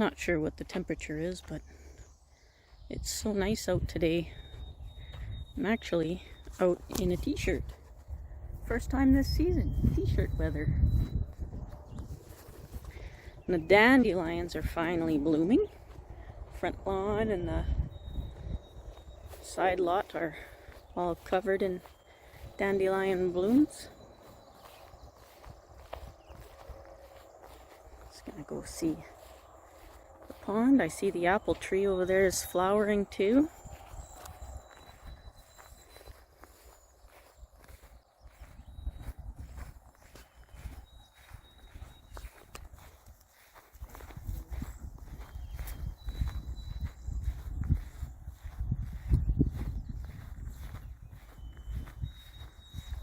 Not sure what the temperature is, but it's so nice out today. I'm actually out in a t-shirt. First time this season, t-shirt weather. And the dandelions are finally blooming. Front lawn and the side lot are all covered in dandelion blooms. Just gonna go see the pond. I see the apple tree over there is flowering too.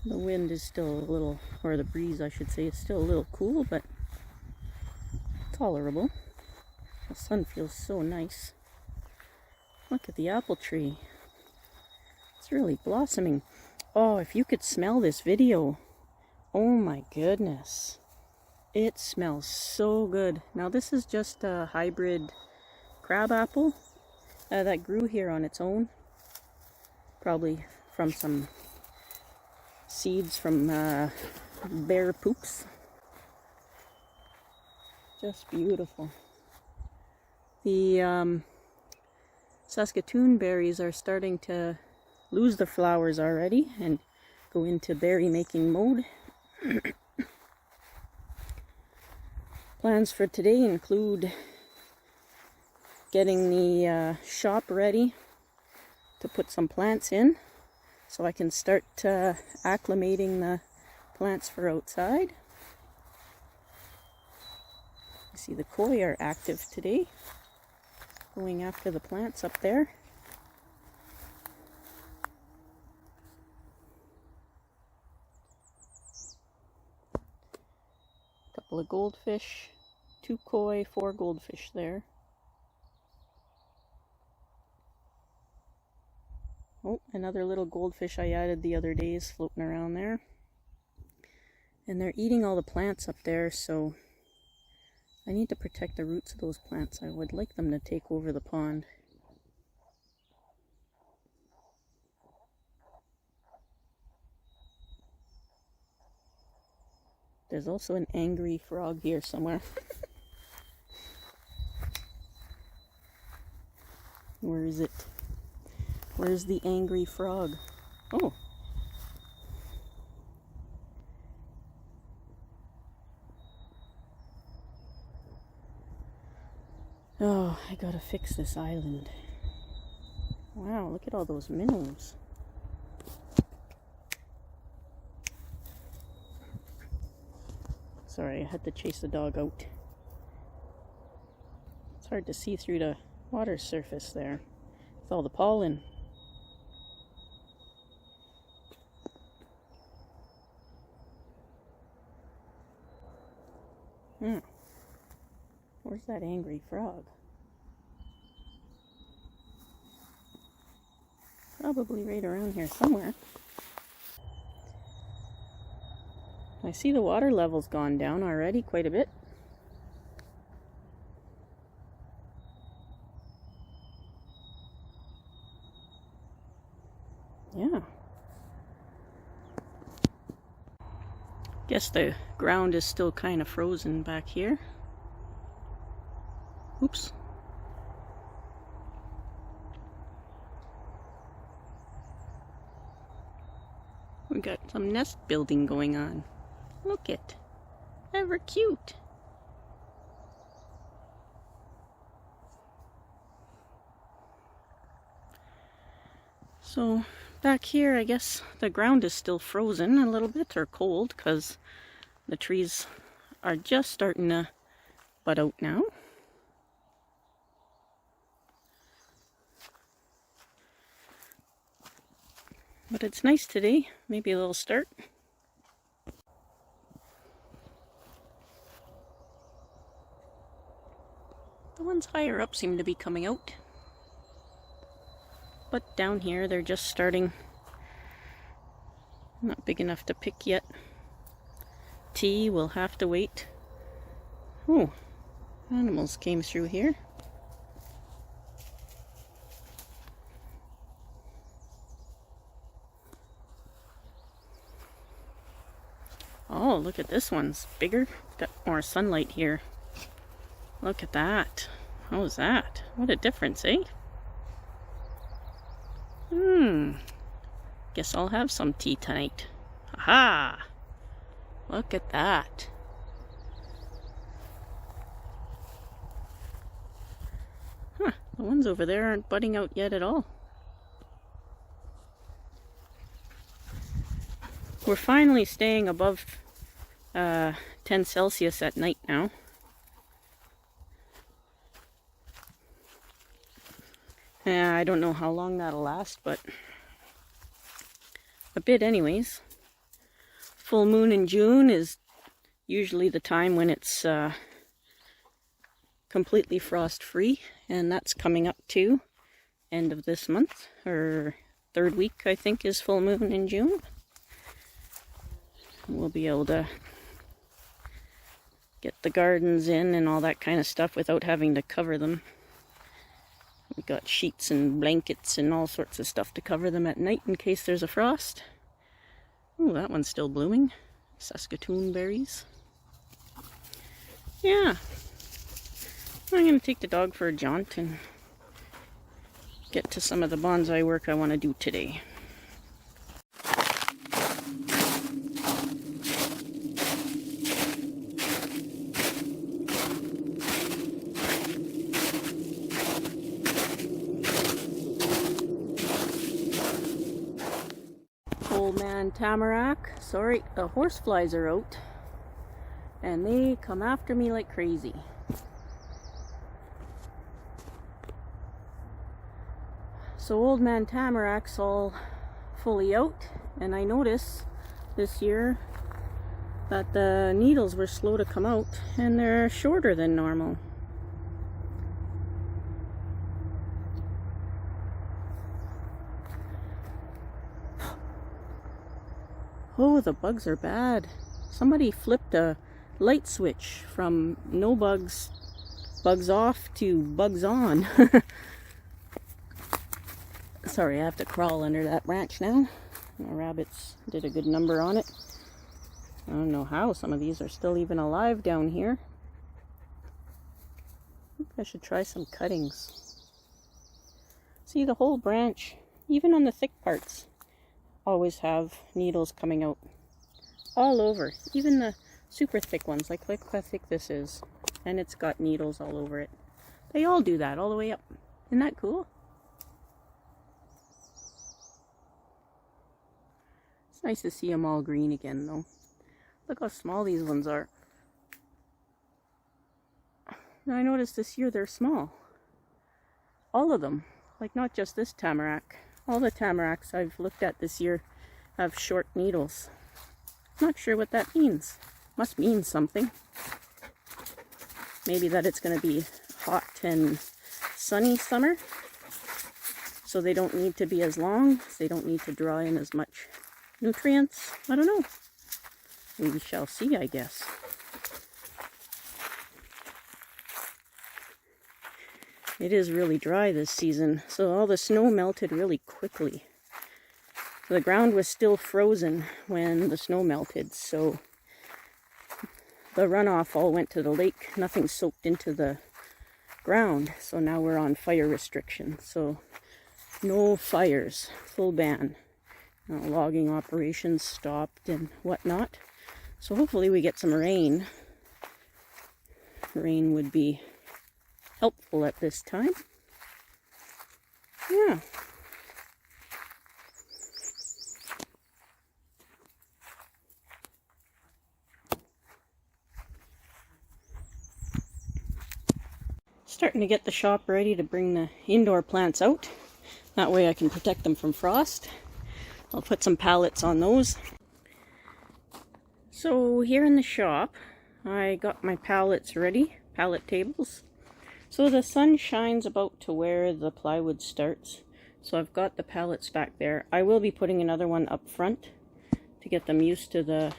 The wind is still a little, or the breeze I should say, is still a little cool, but tolerable. The sun feels so nice. Look at the apple tree. It's really blossoming. Oh, if you could smell this video. Oh my goodness. It smells so good. Now this is just a hybrid crab apple that grew here on its own. Probably from some seeds from bear poops. Just beautiful. The Saskatoon berries are starting to lose the flowers already and go into berry making mode. Plans for today include getting the shop ready to put some plants in, so I can start acclimating the plants for outside. You see the koi are active today, going after the plants up there. A couple of goldfish, 2 koi, 4 goldfish there. Oh, another little goldfish I added the other day is floating around there. And they're eating all the plants up there, so I need to protect the roots of those plants. I would like them to take over the pond. There's also an angry frog here somewhere. Where is it? Where's the angry frog? Oh. Oh, I gotta fix this island. Wow, look at all those minnows. Sorry, I had to chase the dog out. It's hard to see through the water surface there with all the pollen. Where's that angry frog? Probably right around here somewhere. I see the water level's gone down already quite a bit. Yeah. Guess the ground is still kind of frozen back here. Oops. We got some nest building going on. Look it. Ever cute. So back here, I guess the ground is still frozen a little bit, or cold, because the trees are just starting to bud out now. But it's nice today. Maybe a little start. The ones higher up seem to be coming out. But down here they're just starting. Not big enough to pick yet. Tea will have to wait. Oh, Animals came through here. Oh, look at this one's bigger. Got more sunlight here. Look at that. How's that? What a difference, eh? Guess I'll have some tea tonight. Aha! Look at that. Huh, the ones over there aren't budding out yet at all. We're finally staying above 10 Celsius at night now. I don't know how long that'll last, but a bit anyways. Full moon in June is usually the time when it's completely frost free, and that's coming up too. End of this month, or third week I think is full moon in June. We'll be able to get the gardens in and all that kind of stuff without having to cover them. We've got sheets and blankets and all sorts of stuff to cover them at night in case there's a frost. Oh, that one's still blooming. Saskatoon berries. Yeah. I'm going to take the dog for a jaunt and get to some of the bonsai work I want to do today. Old man tamarack. Sorry, the horseflies are out and they come after me like crazy. So old man tamarack's all fully out, and I notice this year that the needles were slow to come out and they're shorter than normal. Oh, the bugs are bad. Somebody flipped a light switch from no bugs, bugs off to bugs on. Sorry, I have to crawl under that branch now. My rabbits did a good number on it. I don't know how some of these are still even alive down here. I think I should try some cuttings. See, the whole branch, even on the thick parts, always have needles coming out all over. Even the super thick ones, like look how thick this is, and it's got needles all over it. They all do that all the way up. Isn't that cool? It's nice to see them all green again though. Look how small these ones are. Now I noticed this year they're small. All of them, like not just this tamarack. All the tamaracks I've looked at this year have short needles. Not sure what that means. Must mean something. Maybe that it's going to be hot and sunny summer, so they don't need to be as long. They don't need to draw in as much nutrients. I don't know. We shall see, I guess. It is really dry this season, so all the snow melted really quickly. The ground was still frozen when the snow melted, so the runoff all went to the lake. Nothing soaked into the ground, so now we're on fire restriction. So no fires, full ban. Logging operations stopped and whatnot. So hopefully we get some rain. Rain would be helpful at this time. Yeah. Starting to get the shop ready to bring the indoor plants out. That way I can protect them from frost. I'll put some pallets on those. So here in the shop, I got my pallets ready, pallet tables. So the sun shines about to where the plywood starts. So I've got the pallets back there. I will be putting another one up front to get them used to the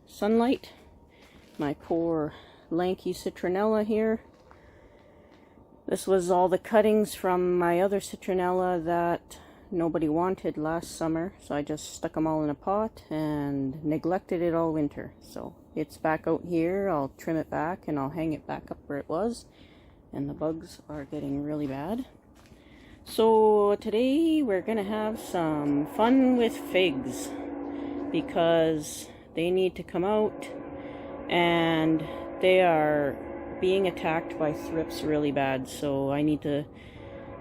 sunlight. My poor lanky citronella here. This was all the cuttings from my other citronella that nobody wanted last summer, so I just stuck them all in a pot and neglected it all winter. So it's back out here. I'll trim it back and I'll hang it back up where it was, and the bugs are getting really bad. So today we're gonna have some fun with figs because they need to come out, and they are being attacked by thrips really bad, so I need to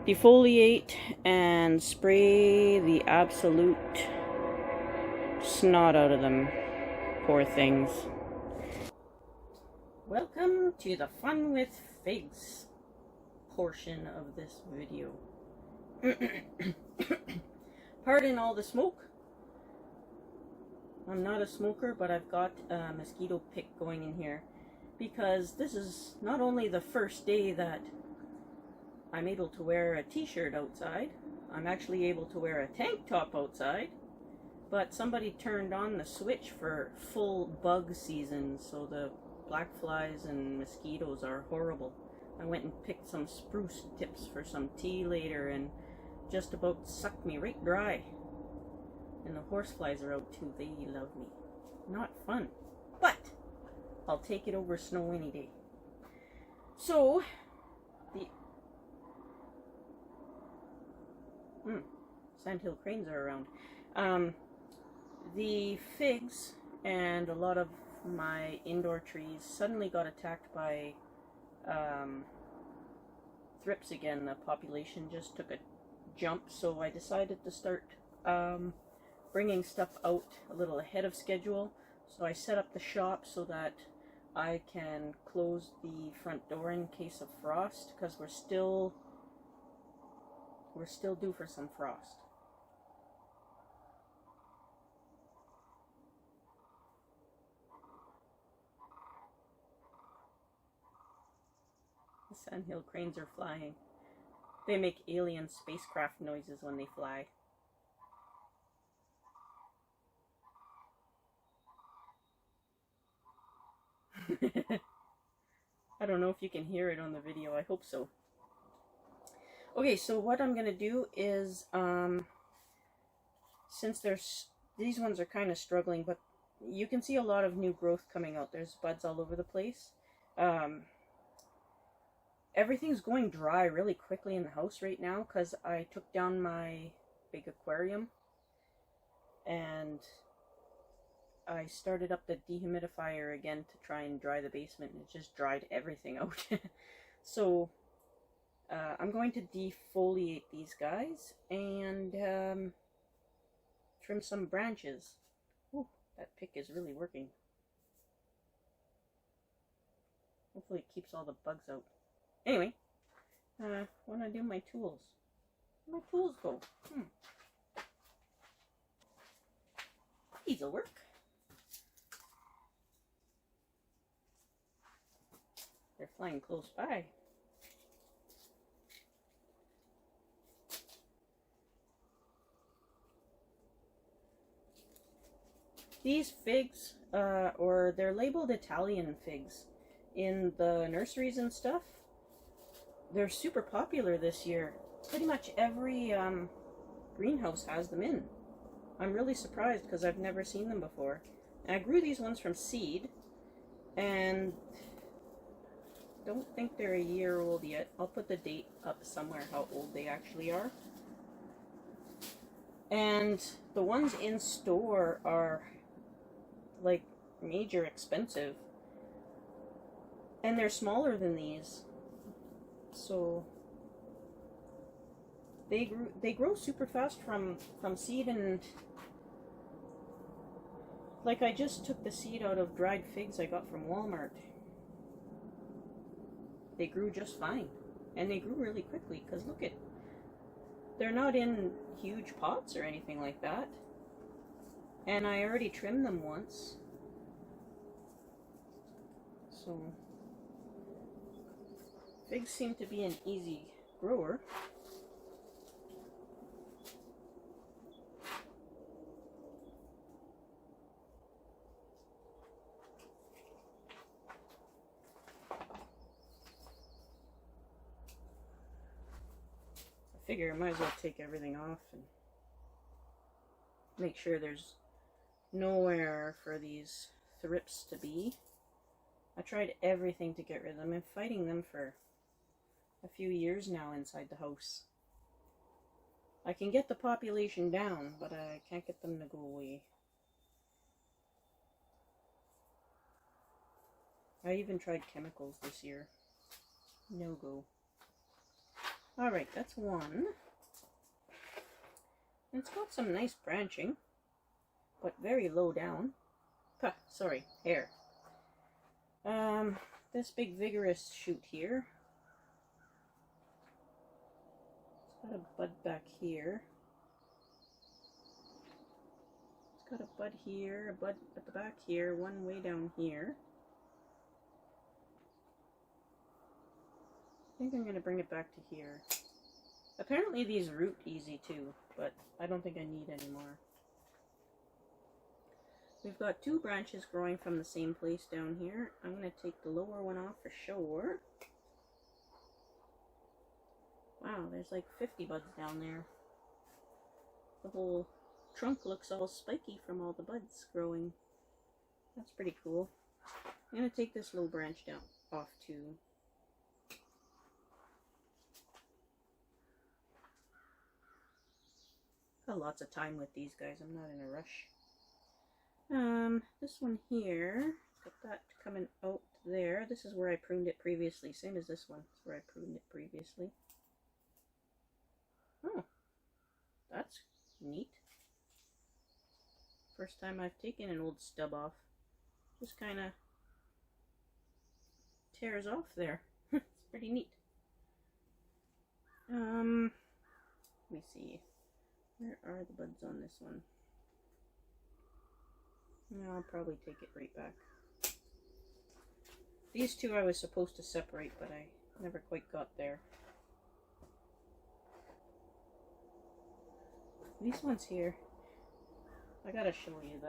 defoliate and spray the absolute snot out of them. Poor things. Welcome to the fun with figs portion of this video. Pardon all the smoke. I'm not a smoker, but I've got a mosquito pick going in here because this is not only the first day that I'm able to wear a t-shirt outside, I'm actually able to wear a tank top outside, but somebody turned on the switch for full bug season, so the black flies and mosquitoes are horrible. I went and picked some spruce tips for some tea later and just about sucked me right dry. And the horseflies are out too, they love me. Not fun, but I'll take it over snow any day. So, the sandhill cranes are around. The figs and a lot of my indoor trees suddenly got attacked by thrips again. The population just took a jump, so I decided to start bringing stuff out a little ahead of schedule. So I set up the shop so that I can close the front door in case of frost, because we're still due for some frost. The sandhill cranes are flying. They make alien spacecraft noises when they fly. I don't know if you can hear it on the video. I hope so. Okay, so what I'm going to do is, since these ones are kind of struggling, but you can see a lot of new growth coming out. There's buds all over the place. Everything's going dry really quickly in the house right now because I took down my big aquarium and I started up the dehumidifier again to try and dry the basement, and it just dried everything out. So I'm going to defoliate these guys and trim some branches. Ooh, that pick is really working. Hopefully it keeps all the bugs out. Anyway, when I do my tools. Where'd my tools go? These'll work. They're flying close by. These figs, or they're labeled Italian figs in the nurseries and stuff. They're super popular this year. Pretty much every greenhouse has them in. I'm really surprised because I've never seen them before. And I grew these ones from seed, and don't think they're a year old yet. I'll put the date up somewhere how old they actually are. And the ones in store are like major expensive, and they're smaller than these, so they grow super fast from seed. And like, I just took the seed out of dried figs I got from Walmart. They grew just fine, and they grew really quickly because look at, they're not in huge pots or anything like that. And I already trimmed them once. So figs seem to be an easy grower. figure I might as well take everything off and make sure there's nowhere for these thrips to be. I tried everything to get rid of them. I'm fighting them for a few years now inside the house. I can get the population down, but I can't get them to go away. I even tried chemicals this year. No go. Alright, that's one. It's got some nice branching, but very low down. Sorry, hair. This big vigorous shoot here. It's got a bud back here. It's got a bud here, a bud at the back here, one way down here. I think I'm going to bring it back to here. Apparently these root easy too, but I don't think I need any more. We've got 2 branches growing from the same place down here. I'm going to take the lower one off for sure. Wow, there's like 50 buds down there. The whole trunk looks all spiky from all the buds growing. That's pretty cool. I'm going to take this little branch down off too. Got lots of time with these guys. I'm not in a rush. This one here, got that coming out there. This is where I pruned it previously. Same as this one. It's where I pruned it previously. Oh, that's neat. First time I've taken an old stub off. Just kind of tears off there. It's pretty neat. Let me see. Where are the buds on this one? No, I'll probably take it right back. These 2 I was supposed to separate, but I never quite got there. These ones here, I gotta show you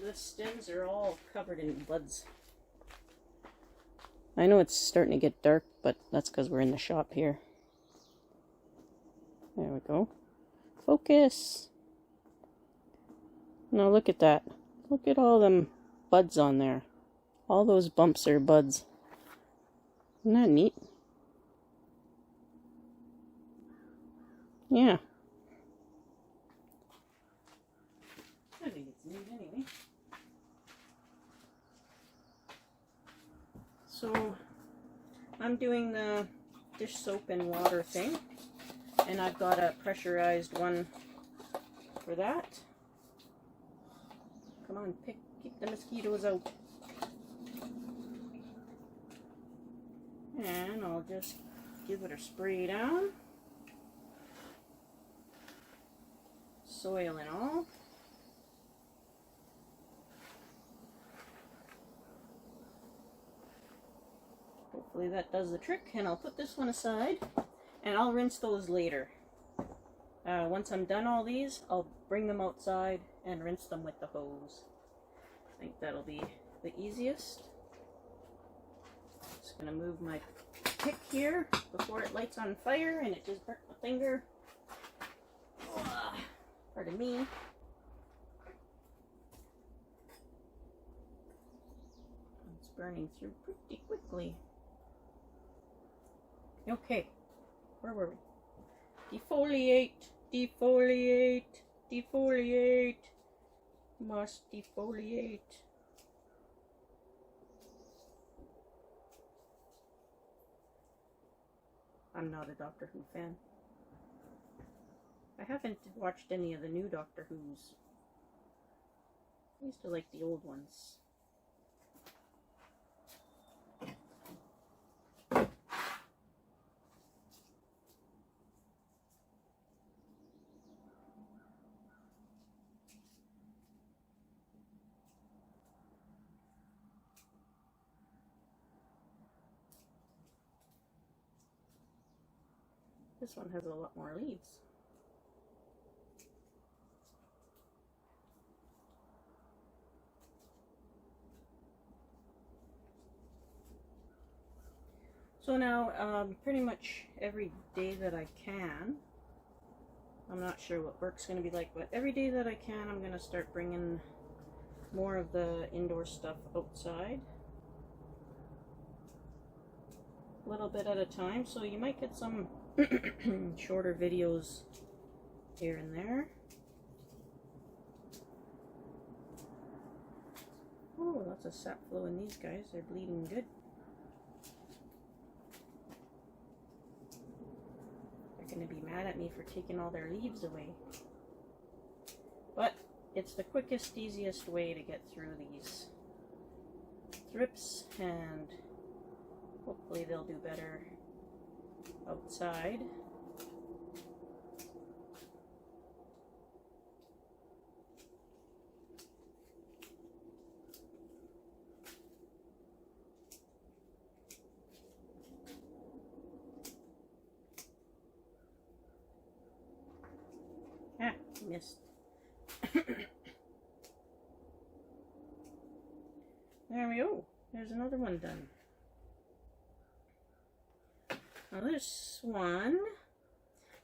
the stems are all covered in buds. I know it's starting to get dark, but that's because we're in the shop here. There we go. Focus! Now look at that. Look at all them buds on there. All those bumps are buds. Isn't that neat? Yeah. I think it's neat anyway. So, I'm doing the dish soap and water thing. And I've got a pressurized one for that. Come on, keep the mosquitoes out. And I'll just give it a spray down. Soil and all. Hopefully that does the trick, and I'll put this one aside. And I'll rinse those later. Once I'm done all these, I'll bring them outside and rinse them with the hose. I think that'll be the easiest. Just gonna move my pick here before it lights on fire and it just burnt my finger. Pardon me. It's burning through pretty quickly. Okay. Where were we? Defoliate, defoliate, defoliate. Must defoliate. I'm not a Doctor Who fan. I haven't watched any of the new Doctor Who's. I used to like the old ones. This one has a lot more leaves. So now, pretty much every day that I can, I'm not sure what work's going to be like, but every day that I can, I'm going to start bringing more of the indoor stuff outside. A little bit at a time, so you might get some shorter videos here and there. Oh, lots of sap flow in these guys. They're bleeding good. They're going to be mad at me for taking all their leaves away. But it's the quickest, easiest way to get through these thrips, and hopefully they'll do better outside. Ah, missed. There we go. There's another one done. Now this one,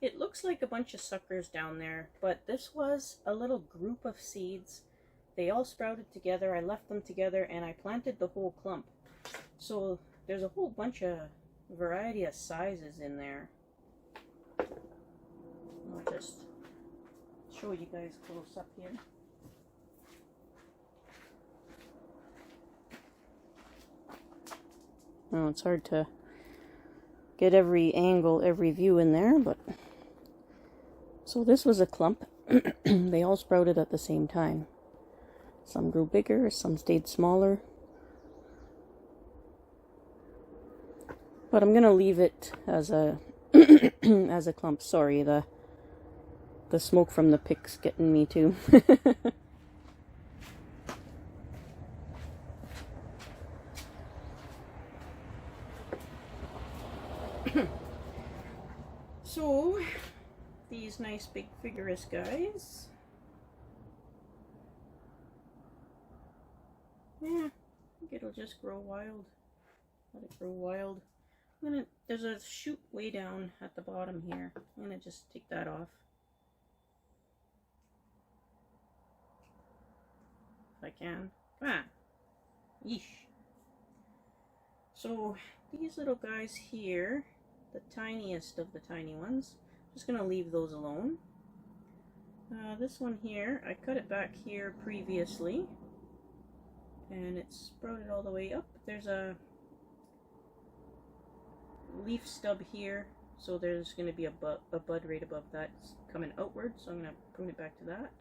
it looks like a bunch of suckers down there, but this was a little group of seeds. They all sprouted together. I left them together and I planted the whole clump. So there's a whole bunch of variety of sizes in there. I'll just show you guys close up here. Oh, it's hard to get every angle, every view in there, but so this was a clump. They all sprouted at the same time. Some grew bigger, some stayed smaller. But I'm gonna leave it as a as a clump. Sorry, the smoke from the pick's getting me too. So, these nice big vigorous guys. Yeah, I think it'll just grow wild. Let it grow wild. There's a shoot way down at the bottom here. I'm gonna just take that off. If I can. Come on. Yeesh. So, these little guys here, the tiniest of the tiny ones, just gonna leave those alone. This one here, I cut it back here previously, and it's sprouted all the way up. There's a leaf stub here, so there's going to be a bud right above that coming outward, so I'm going to prune it back to that.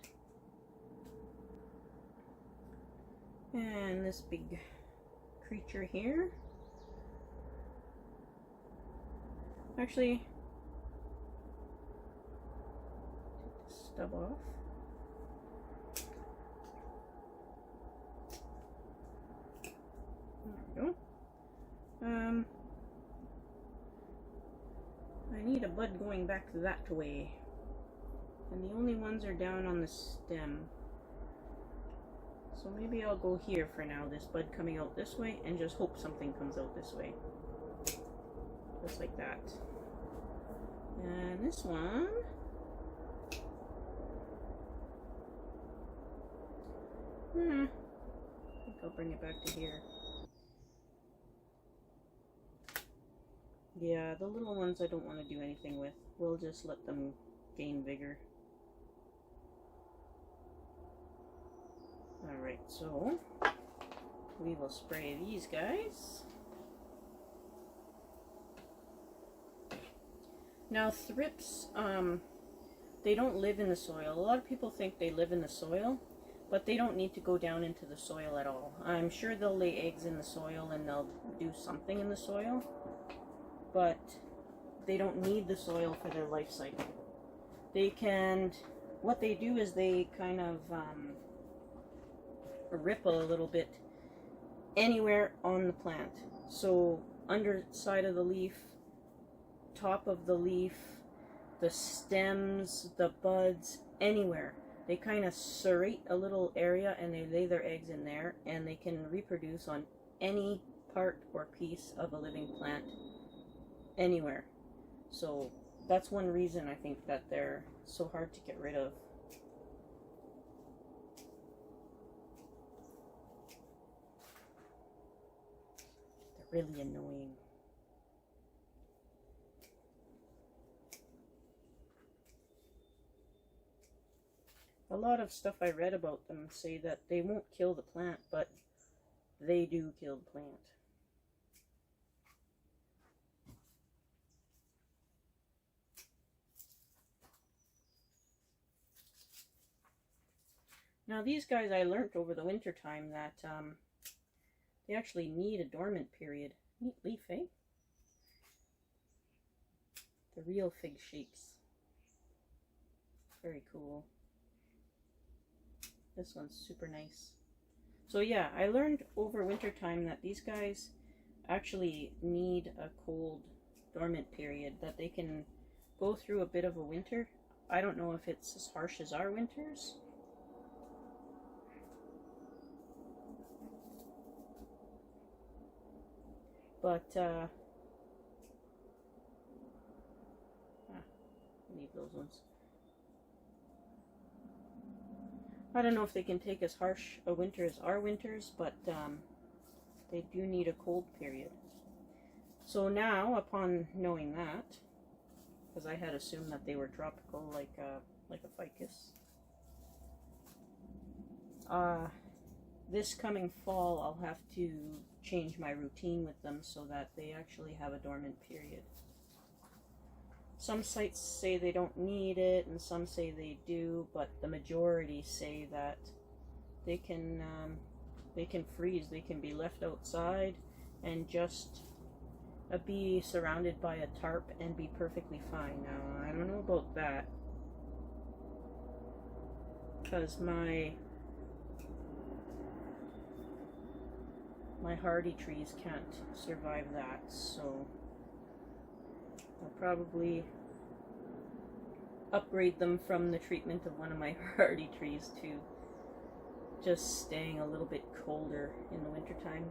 And this big creature here, actually, take the stub off. There we go. I need a bud going back that way, and the only ones are down on the stem. So maybe I'll go here for now, this bud coming out this way, and just hope something comes out this way. Just like that. And this one, I think I'll bring it back to here. Yeah, the little ones I don't want to do anything with. We'll just let them gain vigor. Alright, so we will spray these guys. Now thrips, they don't live in the soil. A lot of people think they live in the soil, but they don't need to go down into the soil at all. I'm sure they'll lay eggs in the soil and they'll do something in the soil, but they don't need the soil for their life cycle. They can, what they do is they kind of ripple a little bit anywhere on the plant. So underside of the leaf, top of the leaf, the stems, the buds, anywhere. They kind of serrate a little area and they lay their eggs in there, and they can reproduce on any part or piece of a living plant anywhere. So that's one reason I think that they're so hard to get rid of. They're really annoying. A lot of stuff I read about them say that they won't kill the plant, but they do kill the plant. Now these guys, I learnt over the winter time that they actually need a dormant period. Neat leaf, eh? The real fig shapes. Very cool. This one's super nice. So yeah, I learned over winter time that these guys actually need a cold dormant period, that they can go through a bit of a winter. I don't know if it's as harsh as our winters. But, leave those ones. I don't know if they can take as harsh a winter as our winters, but they do need a cold period. So now, upon knowing that, because I had assumed that they were tropical like a ficus, this coming fall I'll have to change my routine with them so that they actually have a dormant period. Some sites say they don't need it, and some say they do, but the majority say that they can freeze. They can be left outside and just be surrounded by a tarp and be perfectly fine. Now, I don't know about that, because my hardy trees can't survive that, so I'll probably upgrade them from the treatment of one of my hardy trees to just staying a little bit colder in the wintertime.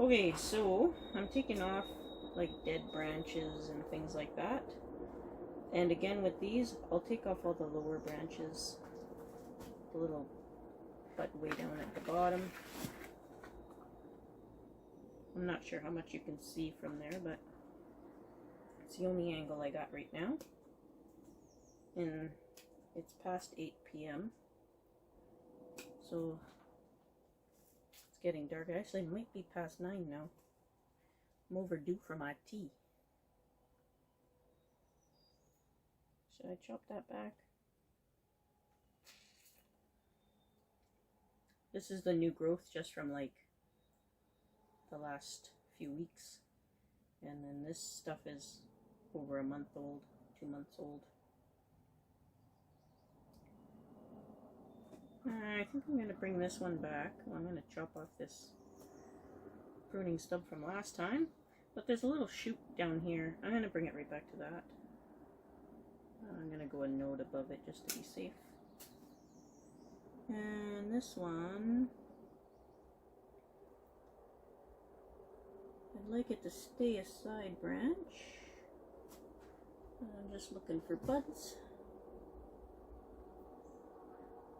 Okay, so I'm taking off like dead branches and things like that. And again with these, I'll take off all the lower branches, the little bud way down at the bottom. I'm not sure how much you can see from there, but it's the only angle I got right now. And it's past 8 p.m. So it's getting dark. Actually, it might be past 9 now. I'm overdue for my tea. Should I chop that back? This is the new growth just from like the last few weeks. And then this stuff is over a month old, 2 months old. I think I'm going to bring this one back. Well, I'm going to chop off this pruning stub from last time. But there's a little shoot down here. I'm going to bring it right back to that. I'm going to go a node above it just to be safe. And this one, I'd like it to stay a side branch. I'm just looking for buds.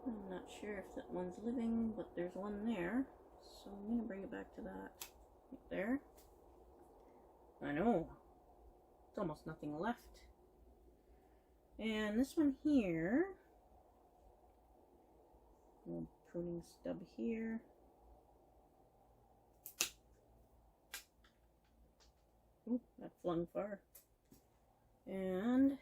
I'm not sure if that one's living, but there's one there. So I'm going to bring it back to that. Right there. I know. It's almost nothing left. And this one here, little pruning stub here. Ooh, that flung far. And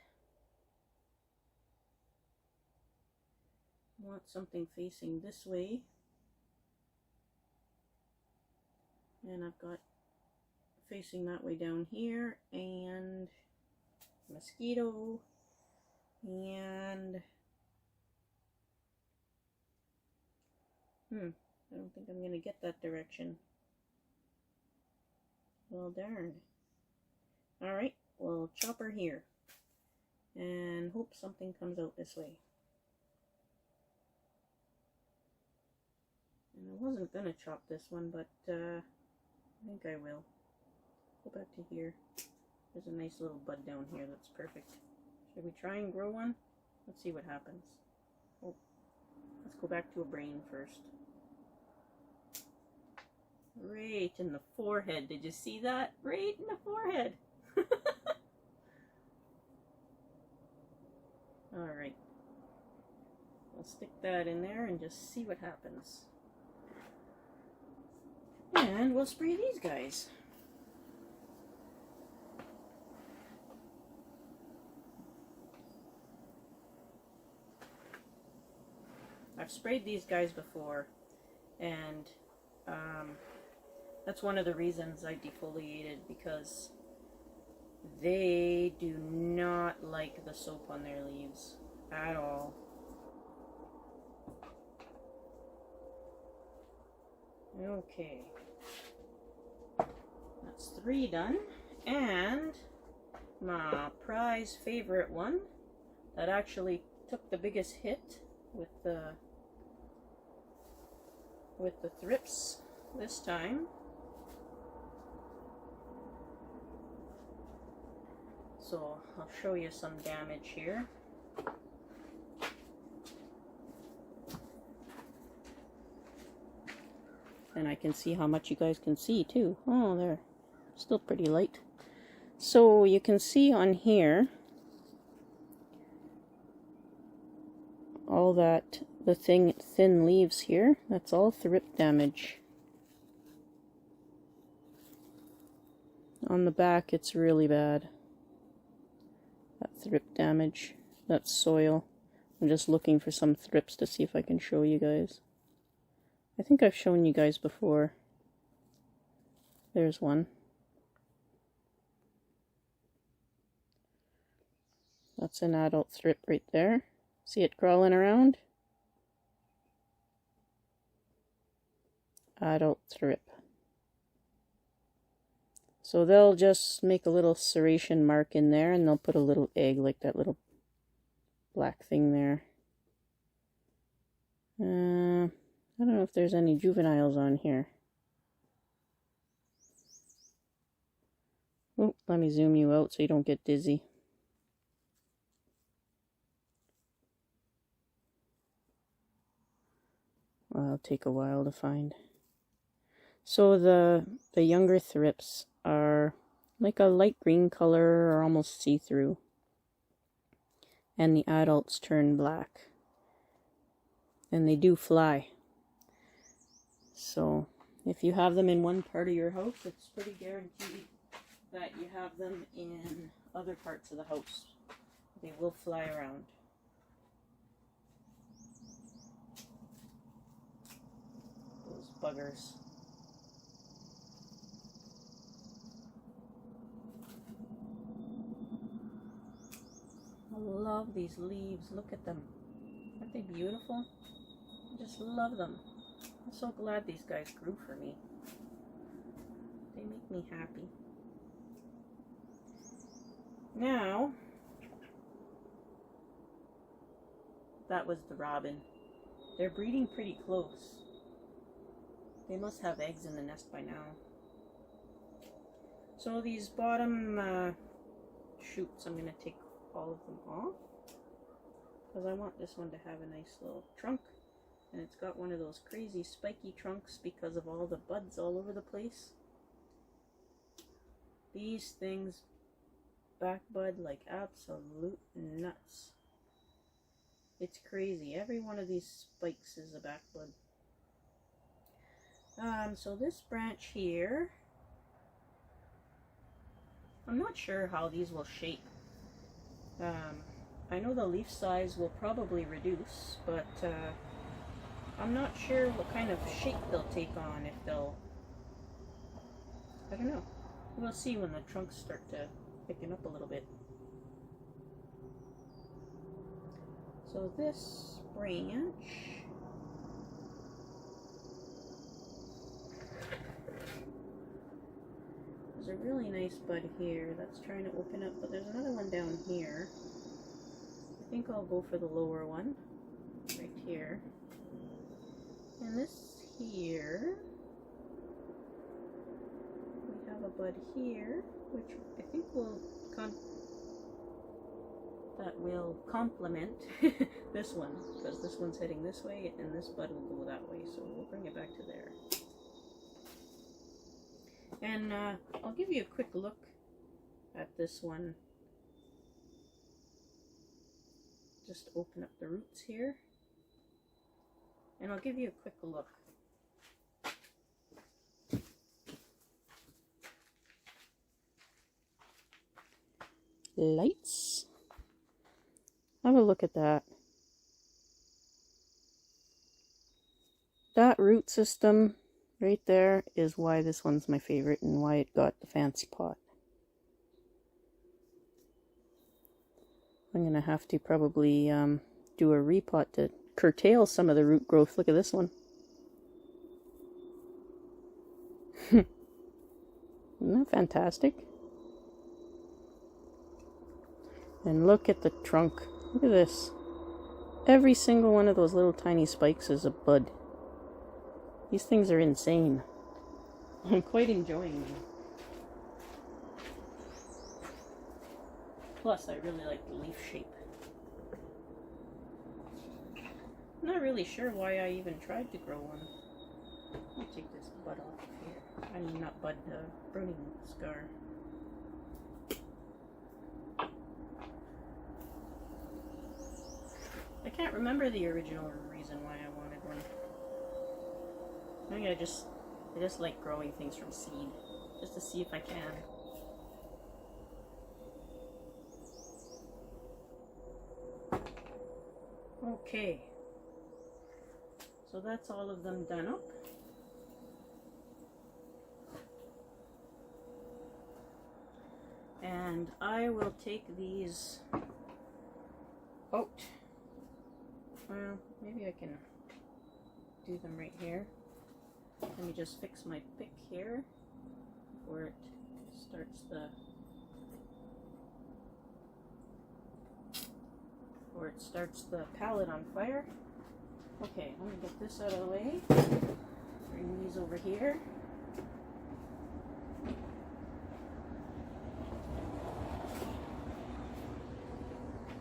I want something facing this way. And I've got facing that way down here, and mosquito, and I don't think I'm gonna get that direction. Well, darn. Alright, we'll chop her here and hope something comes out this way. And I wasn't gonna chop this one, but I think I will. go back to here. There's a nice little bud down here that's perfect. Should we try and grow one? Let's see what happens. Oh, let's go back to a brain first. Right in the forehead. Did you see that? Right in the forehead. Alright. I'll stick that in there and just see what happens. And we'll spray these guys. I've sprayed these guys before, and that's one of the reasons I defoliated, because they do not like the soap on their leaves at all. Okay, that's 3 done, and my prize favorite one that actually took the biggest hit with the thrips this time. So I'll show you some damage here. And I can see how much you guys can see too. Oh, they're still pretty light. So you can see on here all that, the thin leaves here, that's all thrip damage. On the back it's really bad. That thrip damage, that's soil. I'm just looking for some thrips to see if I can show you guys. I think I've shown you guys before. There's one. That's an adult thrip right there. See it crawling around? Adult thrip. So they'll just make a little serration mark in there, and they'll put a little egg, like that little black thing there. I don't know if there's any juveniles on here. Oh, let me zoom you out so you don't get dizzy. Well, it'll take a while to find. So the younger thrips are like a light green color or almost see-through. And the adults turn black. And they do fly. So if you have them in one part of your house, it's pretty guaranteed that you have them in other parts of the house. They will fly around. Those buggers. I love these leaves. Look at them. Aren't they beautiful? I just love them. I'm so glad these guys grew for me. They make me happy. Now, that was the robin. They're breeding pretty close. They must have eggs in the nest by now. So these bottom shoots, I'm going to take all of them off, because I want this one to have a nice little trunk. And it's got one of those crazy spiky trunks because of all the buds all over the place. These things back bud like absolute nuts. It's crazy. Every one of these spikes is a back bud. So this branch here, I'm not sure how these will shape. I know the leaf size will probably reduce, but I'm not sure what kind of shape they'll take on, if they'll, I don't know. We'll see when the trunks start to thicken up a little bit. So this branch, there's a really nice bud here that's trying to open up, but there's another one down here. I think I'll go for the lower one, right here. And this here, we have a bud here, which I think will complement this one, because this one's heading this way and this bud will go that way, so we'll bring it back to there. And I'll give you a quick look at this one. Just open up the roots here, and I'll give you a quick look. Lights. Have a look at that. That root system right there is why this one's my favorite and why it got the fancy pot. I'm gonna have to probably do a repot to curtail some of the root growth. Look at this one. Isn't that fantastic? And look at the trunk. Look at this. Every single one of those little tiny spikes is a bud. These things are insane. I'm quite enjoying them. Plus, I really like the leaf shape. I'm not really sure why I even tried to grow one. Let me take this bud off of here. I mean, not bud, pruning scar. I can't remember the original reason why I wanted one. I think I just like growing things from seed, just to see if I can. Okay, so that's all of them done up. And I will take these out. Well, maybe I can do them right here. Let me just fix my pick here where it starts the pallet on fire. Okay, let me get this out of the way. Bring these over here.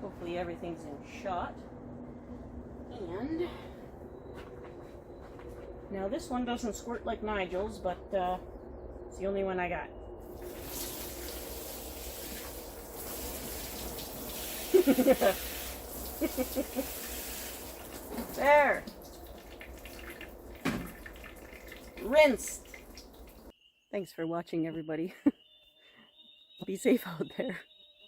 Hopefully everything's in shot. And now this one doesn't squirt like Nigel's, but it's the only one I got. There. Rinsed. Thanks for watching, everybody. Be safe out there.